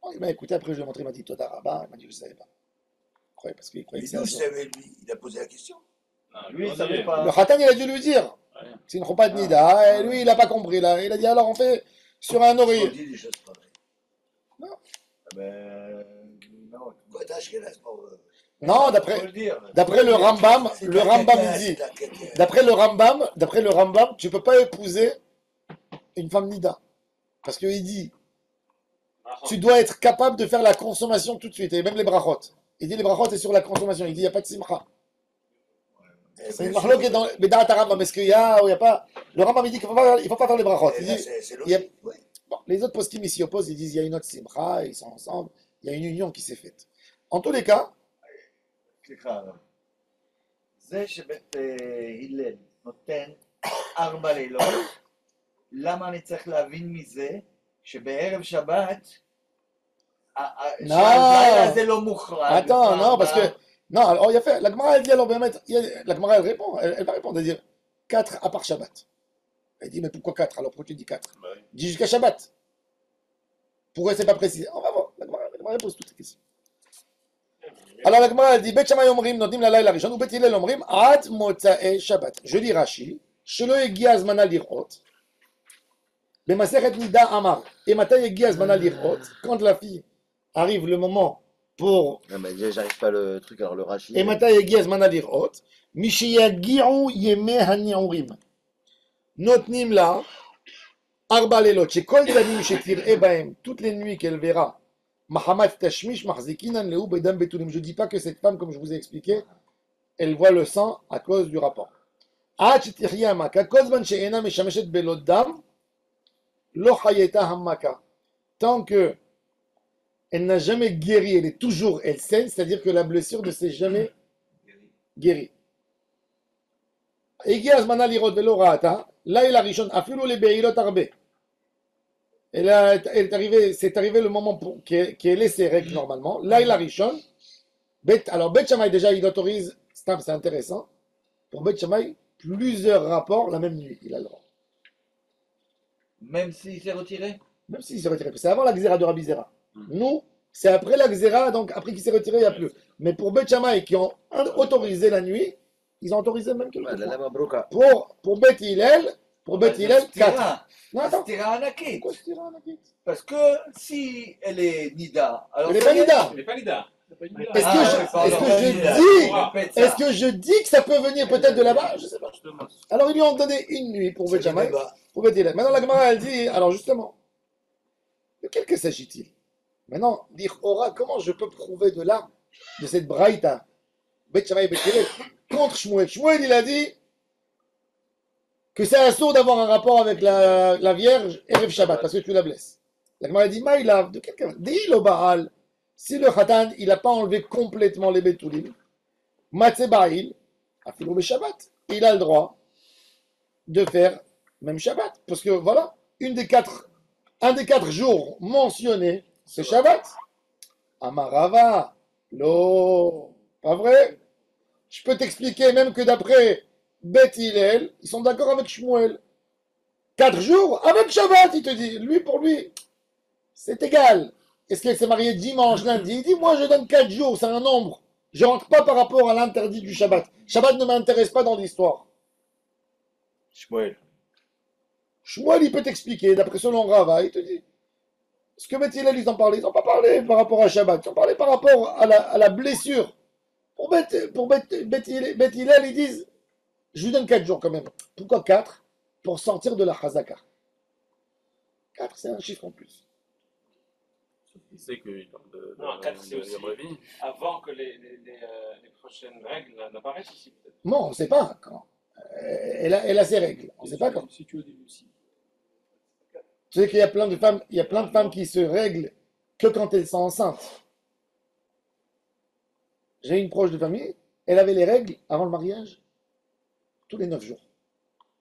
Bon, il m'a écouté, après, je lui ai montré, il m'a dit, toi, Daraba. Il m'a dit, je ne savais pas. Il croyait, parce qu'il croyait que Mais c'est d'où un sort. savait lui? Il a posé la question. Lui, il savait pas. Le Khatan, il a dû lui dire. Ouais. C'est une choupa de nida. Et lui, il n'a pas compris. Là. Il a dit, alors, on fait sur un On oreiller. dit des choses pareilles. Ah ben, non. Quoi, t'as acheté là, c'est pas vrai. Non, Faut d'après le dire. le Rambam, C'est le un Rambam, caca, il dit. c'est un caca. D'après le Rambam, tu ne peux pas épouser une femme nida. Parce qu'il dit, tu dois être capable de faire la consommation tout de suite. Et même les brachot. Il dit, les brachot, c'est sur la consommation. Il dit, il n'y a pas de simcha. Eh, C'est une bien marloque sûr. dans Bédarat Rambam. Est-ce qu'il y a ou il n'y a pas? Le Rambam, il dit qu'il ne faut pas faire les brachot. Eh Il ben, dit, c'est il y a- logique, oui. bon, les autres poskim ici opposent, ils disent, il y a une autre simcha, ils sont ensemble. Il y a une union qui s'est faite. En tous les cas, סליחה, זה שבית הלל נותן 4 לילות, למה אני צריך להבין מזה שבערב שבת, שהלילה הזה לא מוחרג? attends, non, parce que, non, alors il y a fait, la Gemara, elle dit, alors, la Gemara, elle répond, elle va répondre, elle dit, 4 à part Shabbat. Elle dit, mais pourquoi 4? Alors pourquoi tu dis 4? Bah oui. Dis jusqu'à Shabbat. Pourquoi c'est pas précisé? On va voir, la Gemara, elle pose toutes les questions. Alors la Gemara, elle dit, Bet Shammai omrim, notim la layla rishon, ou Bet Hillel omrim, ad motza'e Shabbat. Je lis Rashi, shelo egia azmana lirot, bemaseret nida amar, et mata egia azmana lirot, quand la fille arrive le moment pour Non, mais j'arrive pas le truc, alors le rachis. et mata egia azmana lirot, mishiyagi'u yemei hani'urim, notnim la, arba lelot, shekol danim shetir'e bahem, toutes les nuits qu'elle verra, Mahamat Tashmish Mahzikinan Lehu Bedam Betulim. Je ne dis pas que cette femme, comme je vous ai expliqué, elle voit le sang à cause du rapport. Tant que elle n'a jamais guéri, elle est toujours, elle saigne, c'est-à-dire que la blessure ne s'est jamais guérie. הגיע הזמן לראות ולא ראתה, לילה ראשון, אפילו לבעילות הרבה. C'est arrivé le moment qu'elle ait ses règles normalement. Laïla Rishon. Alors, Bet Shammai, déjà, il autorise, c'est intéressant. Pour Bet Shammai, plusieurs rapports la même nuit, il a le droit. Même s'il s'est retiré? Même s'il s'est retiré. C'est avant la Xéra de Rabbi Zera. Nous, c'est après la Xéra, donc après qu'il s'est retiré, il n'y a plus. Mais pour Bet Shammai, qui ont autorisé la nuit, ils ont autorisé même quelques La fois. lama broca. Pour Bet Hillel, 4. Non, attends. סתירה ענקית. Pourquoi c'est tiré en acquis? Parce que si elle est Nida, alors Elle est ça pas y est. Nida. Il n'est pas Lida. Est-ce Ah, que, ouais, pardon. est-ce que je dis que ça peut venir peut-être de là-bas? Je sais pas. Alors ils lui ont donné une nuit pour Bet Shammai, pour Bet Hillel. Maintenant la Gemara elle dit, alors justement, de quel que s'agit-il? Maintenant, dire Ora, comment je peux prouver de là, de cette braïta, Bet Shammai et Bet Hillel, contre Shmuel? Shmuel il a dit que c'est assaut d'avoir un rapport avec la Vierge Erev Shabbat, parce que tu la blesses. La Gemara dit, Maïlav, de quelqu'un, Deilo Baal, Si le Khatan, il n'a pas enlevé complètement les Betoulim, Matzeh Ba'il, Afilou le Shabbat, il a le droit de faire même Shabbat. Parce que voilà, un des quatre jours mentionnés, c'est Shabbat. Amarava, lo, pas vrai? Je peux t'expliquer même que d'après Beth Hillel, ils sont d'accord avec Shmuel. 4 jours avec Shabbat, il te dit. Lui, pour lui, c'est égal. Est-ce qu'elle s'est mariée dimanche, lundi? Il dit, moi, je donne 4 jours, c'est un nombre. Je rentre pas par rapport à l'interdit du Shabbat. Shabbat ne m'intéresse pas dans l'histoire. Shmuel. Shmuel, il peut t'expliquer, d'après selon Rava, il te dit. Ce que Beth Hillel, ils ont parlé par rapport à Shabbat. Ils ont parlé par rapport à la blessure. Pour Beth Hillel, ils disent, je lui donne 4 jours quand même. Pourquoi 4? Pour sortir de la Chazaka. 4, c'est un chiffre en plus. Il sait qu'il parle Non, 4, c'est aussi Yom Revi. avant que les prochaines règles n'apparaissent aussi, peut-être. Bon, on ne sait pas quand. Elle a ses règles. On ne sait pas quand. Si tu veux des Lucie. Tu sais qu'il y a plein de femmes, qui se règlent que quand elles sont enceintes. J'ai une proche de famille, elle avait les règles avant le mariage tous les 9 jours.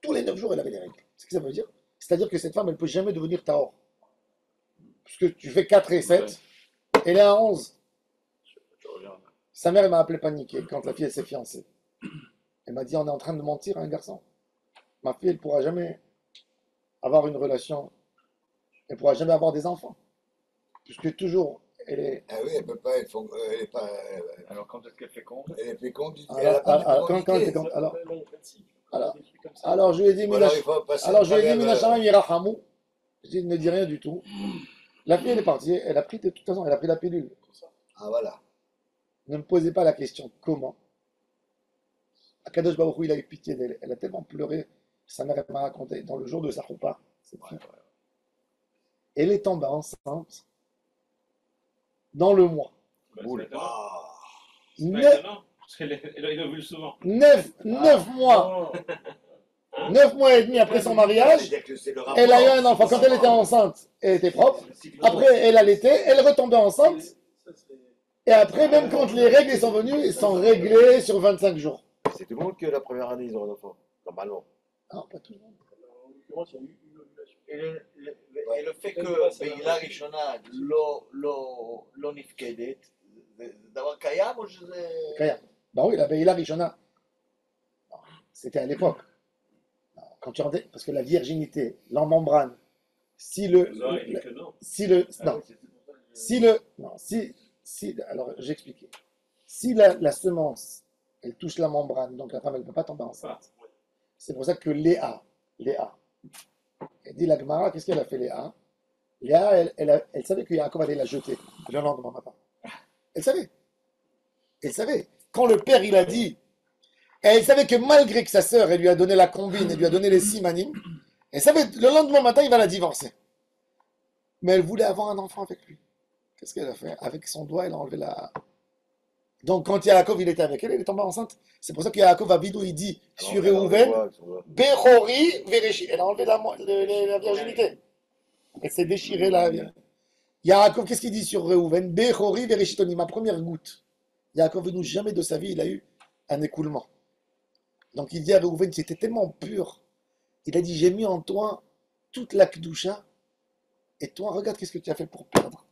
Tous les 9 jours, elle avait les règles. C'est ce que ça veut dire. C'est-à-dire que cette femme, elle ne peut jamais devenir tahor. Parce que tu fais 4 et 7, elle est à 11. Je regarde. Sa mère, elle m'a appelé paniqué quand la fille, elle s'est fiancée. Elle m'a dit, on est en train de mentir à un garçon. Ma fille, elle ne pourra jamais avoir une relation. Elle ne pourra jamais avoir des enfants. Puisque toujours, elle est... Ah oui, elle peut pas être, elle est pas, Alors quand est-ce qu'elle fait compte? elle est féconde, Alors, elle a pas de quand elle fécondité. fait compte- alors, Là, il y a pas de cycle. alors, Des trucs comme ça. alors, je lui ai dit, Voilà, il faut passer alors, je lui ai dit, à travers, Minasharam Yirahamou. Je lui ai dit, ne dis rien du tout. La fille, elle est partie. Elle a pris, de toute façon, elle a pris la pilule. Ah voilà. Ne me posez pas la question comment. Akadosh Baruch Hu, il a eu pitié d'elle. Elle a tellement pleuré. Sa mère, elle m'a raconté, dans le jour de sa choupa, cette fille. Elle est tombée enceinte dans le mois. Bah, c'est pas étonnant. Ah. C'est pas Neuf- étonnant, parce qu'elle a vu souvent. 9 mois. 9 mois et demi après son mariage, C'est-à-dire que c'est le rapport. elle a eu un enfant. Quand elle était enceinte, elle était propre. Après, elle allaitait, elle retombait enceinte. Ça, c'est- Et après, même quand les règles sont venues, elles sont réglées sur 25 jours. C'est tout le monde que la première année, ils ont un enfant. Normalement. Non, pas tout le monde. En l'occurrence, il y a eu une ovulation. Et le fait que בעילה ראשונה לא נפקדת, זה דבר קיים או שזה... Kaya. Bah oui, la Beïla Rishona, c'était à l'époque. Quand tu rendais, parce que la virginité, l'emmembrane, si le, Vous aurez dit que non. si le, non, si le, non, si, alors j'expliquais. Si la semence, elle touche la membrane, donc la femme, elle ne peut pas tomber enceinte. C'est pour ça que Léa, elle dit la Gemara, qu'est-ce qu'elle a fait Léa? Léa, elle savait que Yaakov allait la jeter le lendemain matin. Elle savait. Elle savait. Quand le père, il a dit, et elle savait que malgré que sa sœur, elle lui a donné la combine, elle lui a donné les simanim, elle savait, le lendemain matin, il va la divorcer. Mais elle voulait avoir un enfant avec lui. Qu'est-ce qu'elle a fait? Avec son doigt, elle a enlevé la... Donc, quand Yaakov, il était avec elle, elle est tombée enceinte. C'est pour ça que Yaakov, à Bidou, il dit, sur Réhouven, Bechori, Véréchi. Elle a enlevé la virginité. Elle s'est déchirée la virginité. Yaakov, qu'est-ce qu'il dit sur Réhouven? Bechori, Véréchitoni, ma première goutte. Yaakov, nous, jamais de sa vie, il a eu un écoulement. Donc il dit à Réhouven qui était tellement pur, il a dit, j'ai mis en toi toute la Kedusha, et toi, regarde qu'est-ce que tu as fait pour perdre.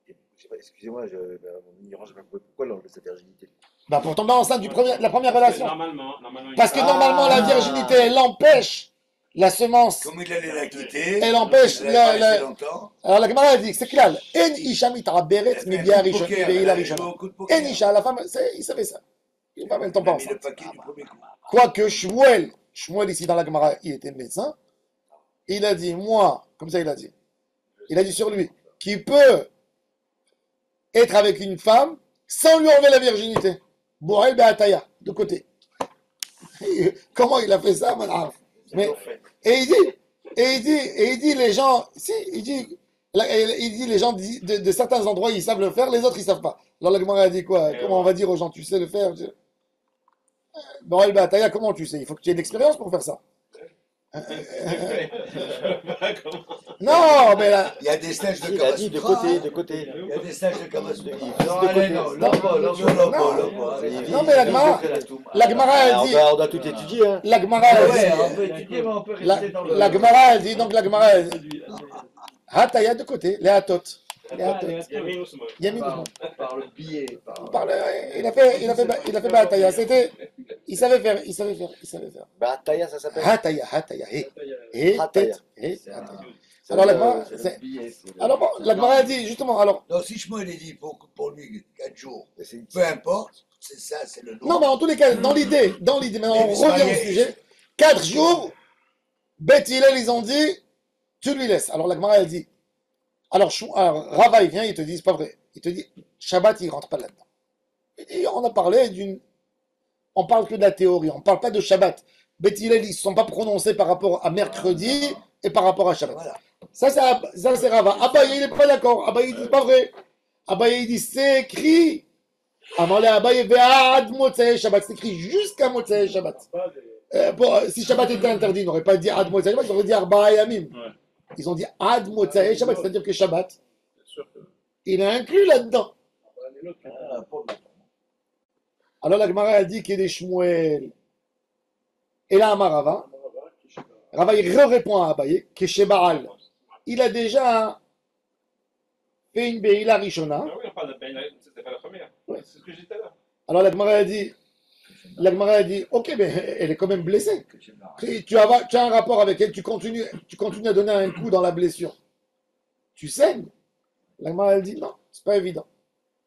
Je sais pas, excusez-moi, mon ignorance, je sais pas pourquoi elle a enlevé sa virginité. Bah pour tomber enceinte de la première relation. Normalement, Parce que normalement, la virginité, elle empêche la semence. Comme il allait la quitter, Elle empêche il allait pas la- rester longtemps. Alors la Gemara, elle dit, c'est clair, En isha mitarberet Elle mi fait bia un coup de rishon, poker, mi beila elle a rishon. joué au coup de poker. En isha, la femme, il savait ça. Une femme, elle tombe Elle pas a mis le enceinte. paquet du premier coup. Quoique Shmuel ici dans la Gemara, il était médecin, il a dit, moi, comme ça il a dit sur lui, qui peut être avec une femme sans lui enlever la virginité. Bourel Beataya, de côté. Comment il a fait ça, madame? Mais, et il dit, les gens, si, il dit les gens de certains endroits, ils savent le faire, les autres, ils savent pas. Alors la Gemara a dit quoi? Comment on va dire aux gens, tu sais le faire? Bourel Beataya, comment tu sais? Il faut que tu aies de l'expérience pour faire ça. Non, mais là, Il y a des stages de Il a dit de Kamasutra. côté, hein. de côté. Il y a des stages de Kamasutra. Non, allez, non, lobo, Non, arrête. non, mais la Gemara, elle dit, On doit tout étudier. Hein. la Gemara, Ah elle ouais, dit, on peut étudier, mais on peut la, rester dans le... la Gemara, elle dit, donc la Gemara, elle dit, Hataya de côté, les Hatot. Les Hatot. Yamin ou Smol. Yamin ou par, Smol. par le billet. Par... Par le- il a fait Hataya, c'était, il savait faire, il savait faire, il savait faire. Bah, Taya, ça s'appelle. Hataya, Hataya, et, Hataya. tête, et, C'est Hataya. un- Alors, la le- Gemara, c'est c'est- le billet. c'est le- alors bon, la Gemara, elle dit, justement, alors, Non, si Shmuel il dit pour lui 4 jours, Mais c'est- peu importe, c'est ça, c'est le nom. non, mais en tous les cas, dans l'idée, maintenant, on Mais revient au marié- sujet. 4 jours, Beth Hillel, ils ont dit, tu lui laisses. Alors la Gemara, elle dit, alors Rava, il vient, il te dit, c'est pas vrai. Il te dit, Shabbat, il rentre pas là-dedans. Il dit, on a parlé d'une, on parle que de la théorie, on parle pas de Shabbat. Beth Hillel, ils ne se sont pas prononcés par rapport à mercredi et par rapport à Shabbat. Voilà. Ça, c'est Rava. Abaye, il n'est pas d'accord. Abaye, il dit, pas vrai. Abaye, il dit, c'est écrit. Amalé Abaye, ve'ad Motzei Shabbat. C'est écrit jusqu'à Motzei Shabbat. Si Shabbat était interdit, ils n'auraient pas dit Ad Motzei Shabbat, ils auraient dit Arba'a Yamim. Ouais. Ils ont dit Ad Motzei Shabbat, c'est-à-dire que Shabbat, Bien sûr que. il est inclus là-dedans. Ah, pauvre. Alors la Gemara a dit qu'il est Shmuel. Et là, Amarava, Rava, il répond à Abaye, que chez Baal, il a déjà fait une Be'ila Rishona. Ah oui, on parle de Baïla, c'était pas la première. Ouais. C'est ce que j'ai dit tout à l'heure. Alors la Gemara a dit, ok, mais elle est quand même blessée. Tu as un rapport avec elle, tu continues à donner un coup dans la blessure. Tu saignes. La Gemara, elle dit, non, c'est pas évident.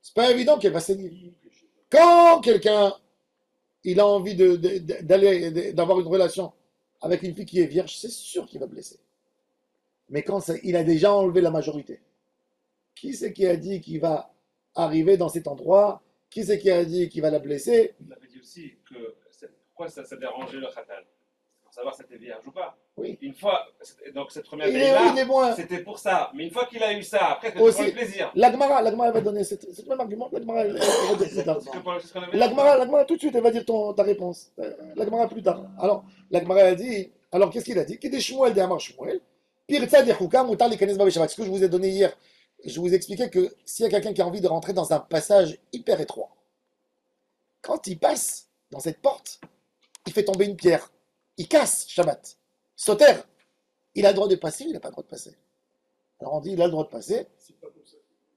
C'est pas évident qu'elle va saigner. Quand quelqu'un, il a envie d'avoir une relation avec une fille qui est vierge, c'est sûr qu'il va blesser. Mais quand il a déjà enlevé la majorité, qui c'est qui a dit qu'il va arriver dans cet endroit? Qui c'est qui a dit qu'il va la blesser? On avait dit aussi que pourquoi ça dérangeait le Khatan. Pour savoir si c'était vierge ou pas. Oui. Une fois, donc cette première Il Baïla, est moins. c'était pour ça. Mais une fois qu'il a eu ça, après, c'était Aussi. pour le plaisir. La Gemara, elle va donner ce même argument. La Gemara, elle va dire plus tard. C'est ce qu'on avait dit. La Gemara, tout de suite, elle va dire ta réponse. La Gemara plus tard. Alors, la Gemara a dit, alors qu'est-ce qu'il a dit? Qu'il est Shmuel de Amar Shmuel. Pirtza de Chouka, Moutar Likanes Ba Shabbat. Ce que je vous ai donné hier, je vous expliquais que s'il y a quelqu'un qui a envie de rentrer dans un passage hyper étroit, quand il passe dans cette porte, il fait tomber une pierre. Il casse Shabbat. Sauter. Il a le droit de passer, il n'a pas le droit de passer. Alors on dit, il a le droit de passer.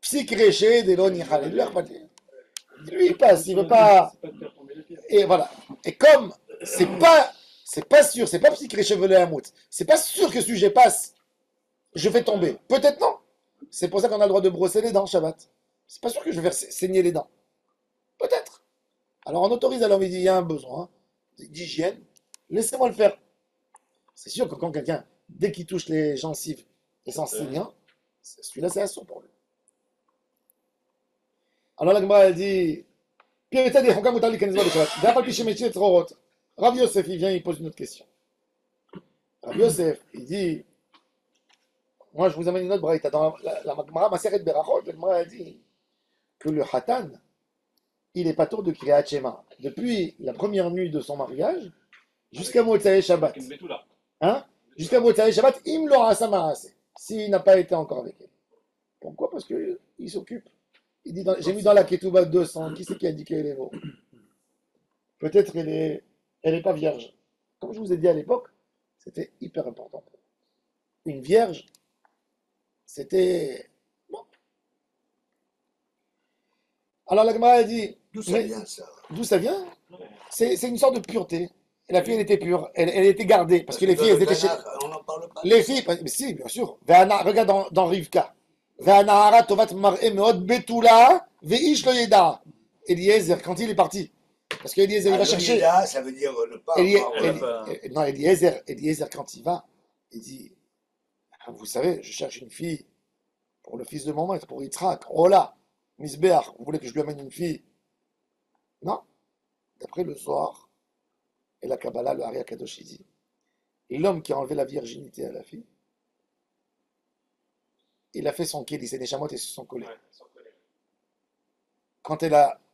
Psychréché, Delon, Yichal. Lui, il passe, il veut pas. Et voilà. Et comme c'est pas sûr, c'est pas psychréché volé à mout, c'est pas sûr que ce sujet passe, je vais tomber. Peut-être non. C'est pour ça qu'on a le droit de brosser les dents Shabbat. C'est pas sûr que je vais faire saigner les dents. Peut-être. Alors on autorise à l'homme, il dit, il y a un besoin d'hygiène, laissez-moi le faire. C'est sûr que quand quelqu'un, dès qu'il touche les gencives et s'en saignant, celui-là c'est assourd pour lui. Alors la Gemara elle dit, Rav Yosef il vient, il pose une autre question. Rav Yosef, il dit, moi je vous amène une autre braïta. Dans la Gemara Maseret Berachot, la Gemara elle dit que le Hatan, il est pas tour de Kriyat Shema. Depuis la première nuit de son mariage, jusqu'à Motzei Shabbat. Une bétoula. Hein? Jusqu'à Motzei Shabbat, im lo asa ma'aseh. S'il n'a pas été encore avec elle. Pourquoi? Parce qu'il s'occupe. Il dit, j'ai mis dans la Ketouba 200, qui c'est qui a dit qu'elle est mort? Peut-être elle est pas vierge. Comme je vous ai dit à l'époque, c'était hyper important. Une vierge, c'était... Bon. Alors la Gemara a dit, D'où ça mais vient ça? d'où ça vient? C'est une sorte de pureté. Et la fille, elle était pure, elle était gardée, parce que les filles, elles étaient chez... On n'en parle pas. Les filles, mais si, bien sûr. Regarde dans Rivka. Ve'anahara tovat mar'e meod betula ve'ish lo yeda. Eliezer, quand il est parti, parce qu'Eliezer, il va chercher... Là, ça veut dire ne pas. Non, Eliezer, quand il va, il dit, vous savez, je cherche une fille pour le fils de mon maître, pour Yitzhak. Oh là, Misbeach, vous voulez que je lui amène une fille? Non. D'après le soir, et la Kabbalah, le Hari Akadosh, il dit, l'homme qui a enlevé la virginité à la fille, il a fait son kéli, ses neshamot et se sont collés. Ouais, sans connaître. Quand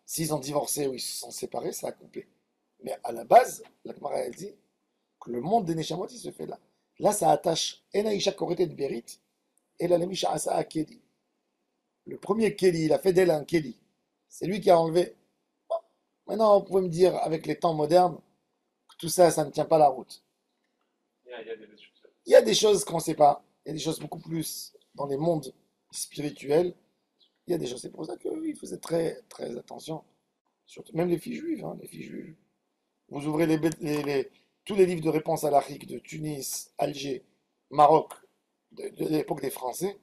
s'ils ont divorcé ou ils se sont séparés, ça a coupé. Mais à la base, la Gemara, elle dit Le monde des Neshamot, il se fait là. Là, ça attache Enaïcha Korete de Berit et la Lemisha Asa à Keli. Le premier Keli, il a fait d'elle un Keli. C'est lui qui a enlevé. Bon, maintenant, vous pouvez me dire, avec les temps modernes, que tout ça, ça ne tient pas la route. Il y a des choses. Il y a des choses qu'on ne sait pas. Il y a des choses beaucoup plus dans les mondes spirituels. Il y a des choses. C'est pour ça qu'ils faisaient très, très attention. Surtout, même les filles juives. Hein, les filles juives. Vous ouvrez tous les livres de réponse à l'Afrique de Tunis, Alger, Maroc, de l'époque des Français,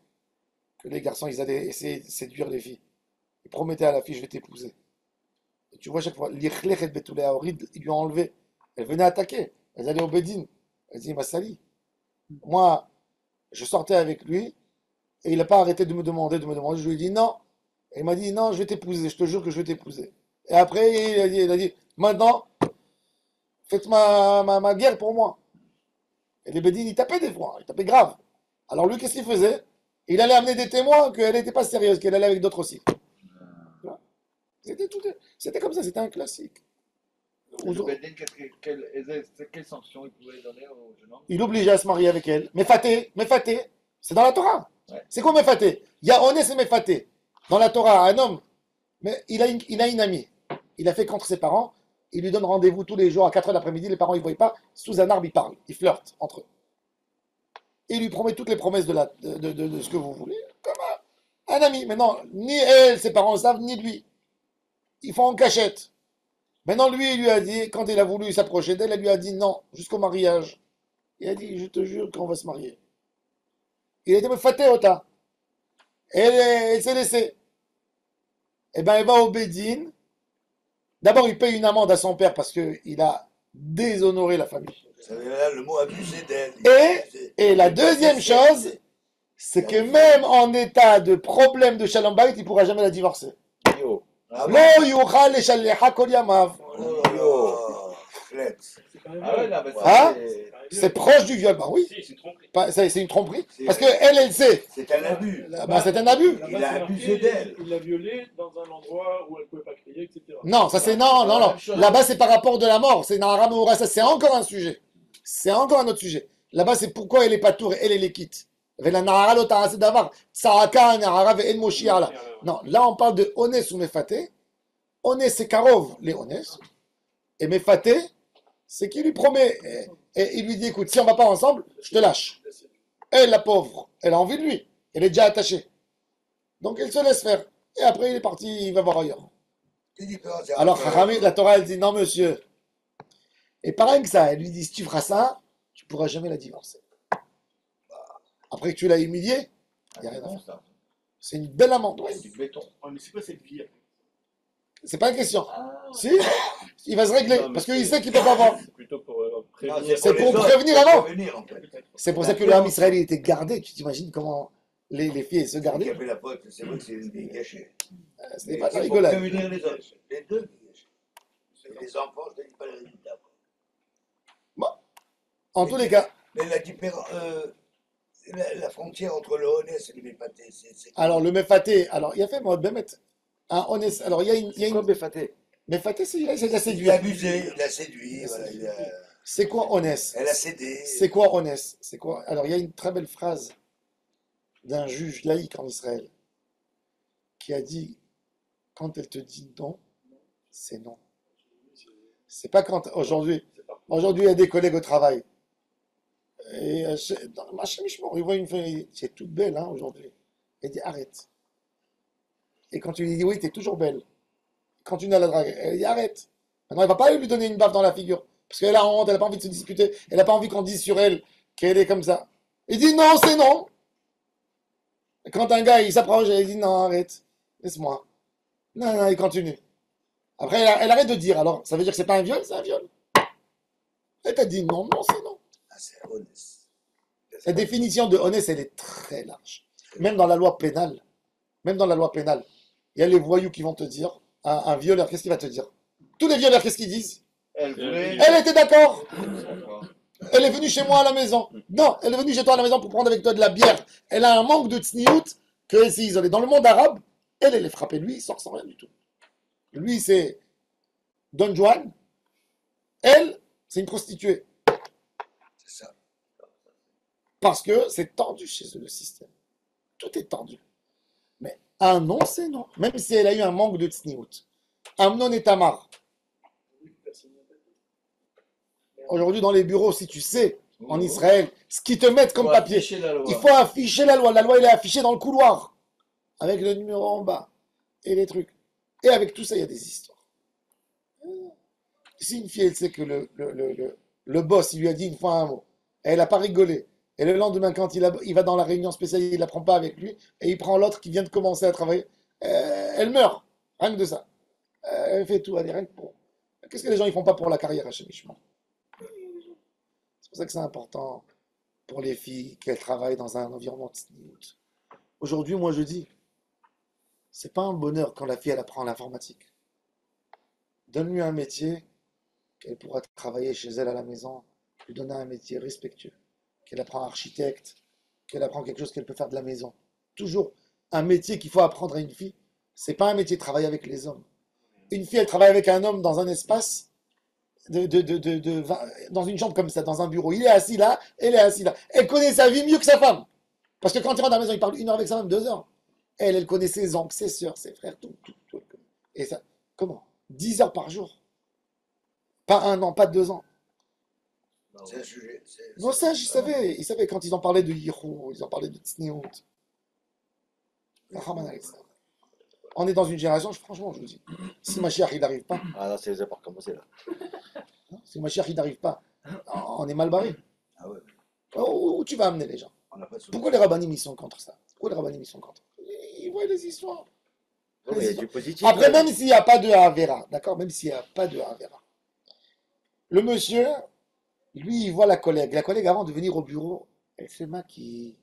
que les garçons, ils allaient essayer de séduire les filles. Ils promettaient à la fille, je vais t'épouser. Et tu vois, chaque fois, l'Ikhlech et Betulé Aorid, ils lui ont enlevé. Elle venait attaquer. Elle allait au Bédine. Elle dit, il m'a sali. Moi, je sortais avec lui, et il n'a pas arrêté de me demander. Je lui ai dit non. Et il m'a dit, non, je vais t'épouser, je te jure que je vais t'épouser. Et après, il a dit maintenant, faites ma guerre pour moi. Et les Bédines, ils tapaient des fois, ils tapaient grave. Alors lui, qu'est-ce qu'il faisait? Il allait amener des témoins qu'elle n'était pas sérieuse, qu'elle allait avec d'autres aussi. C'était comme ça, c'était un classique. Le Bedin, quelle sanction il pouvait donner au jeune homme? Il l'obligeait à se marier avec elle. Mefaté, c'est dans la Torah. Ouais. C'est quoi Mefaté? Il y a Onès et Mefaté. Dans la Torah, un homme, mais il a une amie. Il a fait contre ses parents. Il lui donne rendez-vous tous les jours à 4 h de l'après-midi. Les parents, ils ne voient pas. Sous un arbre, ils parlent. Ils flirtent entre eux. Il lui promet toutes les promesses de ce que vous voulez. Comme un ami. Maintenant, ni elle, ses parents le savent, ni lui. Ils font en cachette. Maintenant, lui, il lui a dit, quand il a voulu s'approcher d'elle, elle lui a dit non, jusqu'au mariage. Il a dit, je te jure qu'on va se marier. Il a été me faté, Ota. Elle s'est laissée. Eh bien, elle va au Bédine. D'abord, il paye une amende à son père parce qu'il a déshonoré la famille. Ça veut dire le mot abuser d'elle. Et la deuxième chose, c'est que même en état de problème de Shalom Bayit, il ne pourra jamais la divorcer. Yo. Ah bon? Lo yuchal leshallecha kol yamav. C'est quand même Ah ouais, non, mais Hein? c'est... C'est proche du viol. Bah oui, Si, c'est une tromperie. c'est une tromperie. Parce qu'elle sait. C'est un abus. Bah, c'est un abus. Là-bas, Il a c'est abusé marqué, d'elle. Il l'a violée dans un endroit où elle ne pouvait pas crier, etc. Non, ça c'est non. Là-bas, c'est par rapport de la mort. C'est dans Aram Oura, ça c'est encore un sujet. C'est encore un autre sujet. Là-bas, c'est pourquoi elle est pas tour, elle les quitte. Non, là on parle de Onès ou Mefaté. Onès c'est Karov, les Onès. Et Mefaté, c'est qui lui promet. Et il lui dit écoute, si on va pas ensemble, je te lâche. Elle, la pauvre, elle a envie de lui. Elle est déjà attachée. Donc elle se laisse faire. Et après, il est parti, il va voir ailleurs. Alors, la Torah, elle dit non, monsieur. Et pareil que ça, elle lui dit si tu feras ça, tu ne pourras jamais la divorcer. Après que tu l'as humilié, il n'y a rien à faire. C'est une belle amende. Ouais. C'est du béton. Ouais, mais c'est quoi cette vie? C'est pas une question. Ah. Si, il va se régler. Non, mais parce qu'il c'est- sait qu'il ne peut pas voir. C'est plutôt pour Non, prévenir. C'est pour les autres, prévenir pour avant. prévenir, en fait. C'est pour ça que le Ham Israël il était gardé. Tu t'imagines comment les filles se Celui qui gardaient? a fait la pote, c'est vrai que c'est une vie gâchée. C'était pas de la C'est pour rigolade. prévenir les autres. Les deux vies gâchées. Les enfants, je ne dis pas le résultat. En tous les cas, Mais la frontière entre le Honès et le Mépaté, c'est alors le Mefaté, alors il a fait Moed Bemet. Honnête, alors il y a C'est quoi une. Befaté? Mefaté, c'est de la il a séduire. abusé, il a séduit, voilà, C'est quoi Honnête? elle a cédé. C'est quoi Honnête? C'est quoi? Alors il y a une très belle phrase d'un juge laïque en Israël qui a dit quand elle te dit non, c'est non. C'est pas quand aujourd'hui. Aujourd'hui, il y a des collègues au travail. Et dans le machin, il voit une fille, c'est toute belle hein, aujourd'hui. Elle dit arrête. Et quand tu lui dis oui, t'es toujours belle. Continue à la draguer. Elle dit arrête. Maintenant, elle va pas lui donner une baffe dans la figure. Parce qu'elle a honte, elle n'a pas envie de se disputer. Elle n'a pas envie qu'on dise sur elle qu'elle est comme ça. Il dit non, c'est non. Et quand un gars il s'approche, elle dit non, arrête. Laisse-moi. Non, il continue. Après, elle arrête de dire. Alors, ça veut dire que c'est pas un viol, c'est un viol. Elle t'a dit non, c'est non. Ah, c'est Honès. La définition de honnête, elle est très large. Même dans la loi pénale. Même dans la loi pénale. Il y a les voyous qui vont te dire, un violeur, qu'est-ce qu'il va te dire? Tous les violeurs, qu'est-ce qu'ils disent? Elle voulait... Elle était d'accord. Elle est venue chez moi à la maison. Non, elle est venue chez toi à la maison pour prendre avec toi de la bière. Elle a un manque de tsniout qu'elle s'est isolée. Dans le monde arabe, elle est frappée. Lui, il sort sans rien du tout. Lui, c'est Don Juan. Elle, c'est une prostituée. C'est ça. Parce que c'est tordu chez eux, le système. Tout est tordu. Mais un non, c'est non. Même si elle a eu un manque de tsniout. Amnon et Tamar. Aujourd'hui, dans les bureaux, si tu sais, en Israël, ce qu'ils te mettent comme Faut papier, afficher la loi. il faut afficher la loi. La loi, elle est affichée dans le couloir. Avec le numéro en bas. Et les trucs. Et avec tout ça, il y a des histoires. Si une fille, elle sait que le boss, il lui a dit une fois un mot, et elle n'a pas rigolé, et le lendemain, quand il va dans la réunion spéciale, il ne la prend pas avec lui, et il prend l'autre qui vient de commencer à travailler, elle meurt. Rien que de ça. Elle fait tout, elle est rien que pour. Qu'est-ce que les gens ils font pas pour la carrière à Chemichman? C'est pour ça que c'est important pour les filles qu'elles travaillent dans un environnement tzniut. Aujourd'hui, moi je dis, c'est pas un bonheur quand la fille elle apprend l'informatique. Donne-lui un métier qu'elle pourra travailler chez elle à la maison, lui donner un métier respectueux, qu'elle apprend architecte, qu'elle apprend quelque chose qu'elle peut faire de la maison. Toujours un métier qu'il faut apprendre à une fille, c'est pas un métier de travailler avec les hommes. Une fille, elle travaille avec un homme dans un espace, dans une chambre comme ça, dans un bureau. Il est assis là, elle est assise là. Elle connaît sa vie mieux que sa femme. Parce que quand il rentre dans la maison, il parle 1 heure avec sa femme, 2 heures. Elle connaît ses oncles, ses soeurs, ses frères, tout. Et ça, comment? 10 heures par jour. Pas 1 an, pas 2 ans. C'est un sujet. Non, ça, ils savaient quand ils en parlaient de Yirou, ils en parlaient de Tsniout. On est dans une génération, franchement, je vous dis, si Mashiach il n'arrive pas, Ah là, c'est pour commencer là. si Mashiach il n'arrive pas, on est mal barré. Ah ouais, Où tu vas amener les gens? on n'a pas de solution. Pourquoi les rabbinim ils sont contre ça? Pourquoi les rabbinim ils sont contre? Ils voient les histoires. Non, mais il y a du positif. Après, même s'il n'y a pas de Havera, d'accord? Même s'il n'y a pas de Havera. Le monsieur, lui, il voit la collègue. La collègue, avant de venir au bureau, elle se maquille.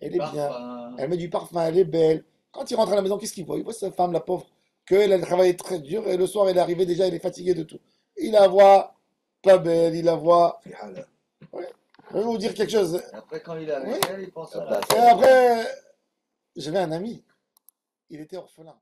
Elle est bien. Elle met du parfum, elle est belle. Quand il rentre à la maison, qu'est-ce qu'il voit? Il voit sa femme, la pauvre, qu'elle a travaillé très dur et le soir, elle est arrivée déjà, elle est fatiguée de tout. Il la voit pas belle, il la voit. Ouais. Je vais vous dire quelque chose. Et après, quand il est avec Ouais. elle, il pense à Ah, Et après, j'avais un ami, il était orphelin.